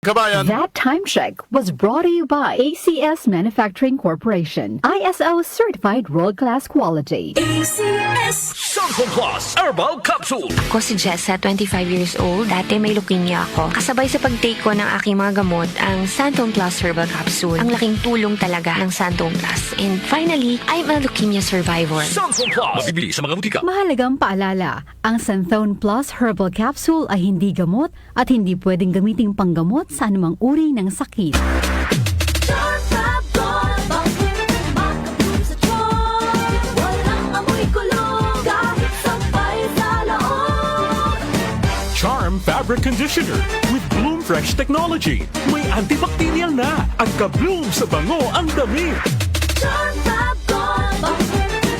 kabayan. That time check was brought to you by ACS Manufacturing Corporation. ISO certified world-class quality. ACS Santon Plus Herbal Capsule. Ako si Jessa, 25 years old. Dati may leukemia ako. Kasabay sa pag-take ko ng aking mga gamot, ang Santon Plus Herbal Capsule. Ang laking tulong talaga ng Santon Plus. And finally, I'm a leukemia survivor. Santon Plus. Mabibili sa mga butika. Mahalagang paalala, ang Santhone Plus Herbal Capsule ay hindi gamot at hindi pwedeng gamiting panggamot sa anumang uri ng sakit. Charm Fabric Conditioner with Bloom Fresh Technology. May antibacterial na at ka-bloom sa bango ang damit. Charm Fab Gold,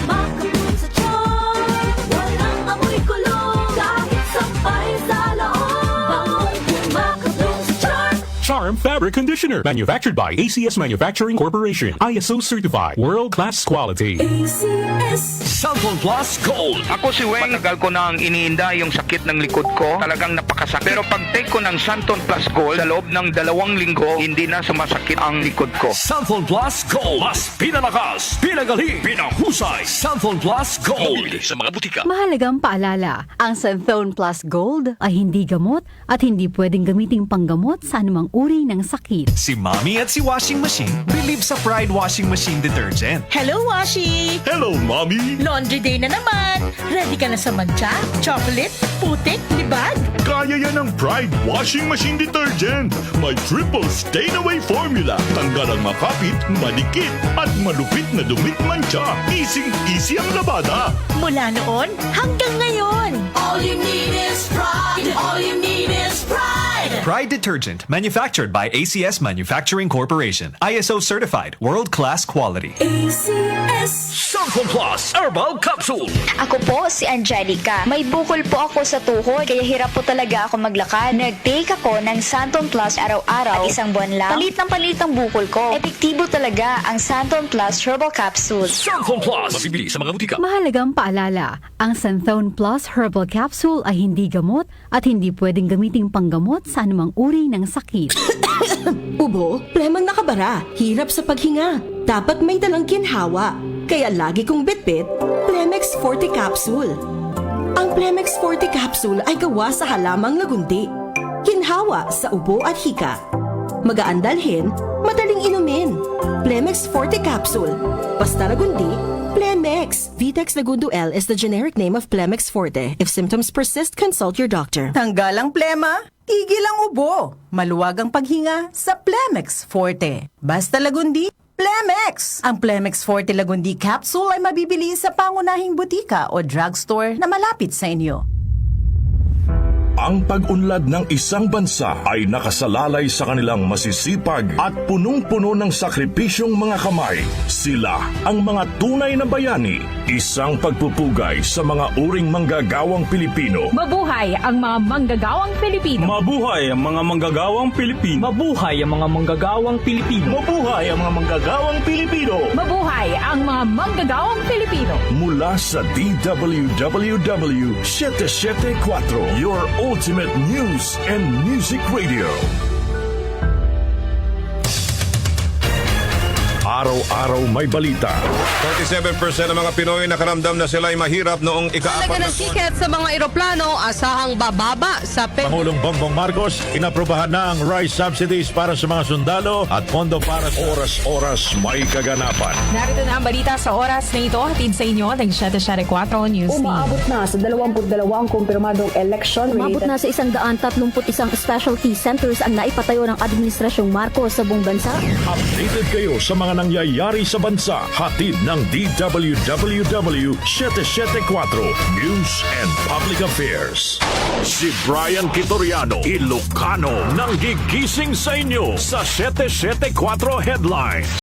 makabloom sa charm. Walang amoy kulong, kahit sampay sa loob. Makabloom sa charm. Charm Fabric Conditioner. Manufactured by ACS Manufacturing Corporation. ISO certified. World-class quality. ACS Santon Plus Gold. Ako si Weng, matagal ko nang iniinda yung sakit ng likod ko. Talagang napakasakit. Pero pag take ko ng Santon Plus Gold, sa loob ng 2 linggo, hindi na sumasakit ang likod ko. Santon Plus Gold. Mas pinalakas, pinagaling, pinahusay. Santon Plus Gold. Mabibili sa mga butika. Mahalagang paalala, ang Santhone Plus Gold ay hindi gamot at hindi pwedeng gamiting panggamot sa anumang uri ng sakit. Si Mommy at si Washing Machine believe sa Pride Washing Machine Detergent. Hello, Washi! Hello, Mommy! Laundry day na naman! Ready ka na sa mancha, chocolate, putik, libag? Kaya yan ang Pride Washing Machine Detergent. May triple stain-away formula. Tanggal ang makapit, malikit, at malupit na dumit mancha. Easy ang labada. Mula noon hanggang ngayon! All you need is pride. All you need is pride. Pride Detergent, manufactured by ACS Manufacturing Corporation. ISO certified, world-class quality. ACS Santon Plus Herbal Capsule. Ako po si Angelica. May bukol po ako sa tuhod, kaya hirap po talaga ako maglakad. Nag-take ako ng Santon Plus araw-araw at isang buwan lang. Palit ang bukol ko. Epektibo talaga ang Santon Plus Herbal Capsule. Santon Plus. Mabibili sa mga butika. Mahalagang paalala, ang Santhone Plus Herbal Capsule ay hindi gamot at hindi pwedeng gamiting panggamot sa anumang uri ng sakit. Ubo, plemang nakabara, hirap sa paghinga. Dapat may dalang ginhawa. Kaya lagi kong bitbit, Plemex Forte Capsule. Ang Plemex Forte Capsule ay gawa sa halamang lagundi. Ginhawa sa ubo at hika. Magaan dalhin, madaling inumin. Plemex Forte Capsule. Basta lagundi, Plemex. Vitex Lagundo L is the generic name of Plemex Forte. If symptoms persist, consult your doctor. Tanggal ang plema, tigil ang ubo, maluwag ang paghinga sa Plemex Forte. Basta lagundi, Plemex! Ang Plemex Forte Lagundi Capsule ay mabibili sa pangunahing butika o drugstore na malapit sa inyo. Ang pag-unlad ng isang bansa ay nakasalalay sa kanilang masisipag at punong-puno ng sakripisyong mga kamay. Sila ang mga tunay na bayani, isang pagpupugay sa mga uring manggagawang Pilipino. Mabuhay ang mga manggagawang Pilipino! Mabuhay ang mga manggagawang Pilipino! Mabuhay ang mga manggagawang Pilipino! Mabuhay ang mga manggagawang Pilipino! Mabuhay ang mga manggagawang Pilipino! Mula sa DWWW 774, your ultimate news and music radio. Araw-araw may balita. 47% ng mga Pinoy nakaramdam na sila ay mahirap noong ika-4 ng tiket sa mga eroplano, asahang bababa sa Pangulong Bongbong Marcos, inaprubahan na ang rice subsidies para sa mga sundalo at pondo para sa oras-oras may kaganapan. Narito na ang balita sa oras na ito, hatid sa inyo ng 774 News Team. Umaabot na sa 22 kumpirmadong election. Umabot na sa 131 specialty centers ang naipatayo ng Administrasyong Marcos sa buong bansa. Updated kayo sa mga nangyayari sa bansa. Hatid ng DWWW 774 News and Public Affairs. Si Brian Kitoriano, Ilocano, nang gigising sa inyo sa 774 Headlines.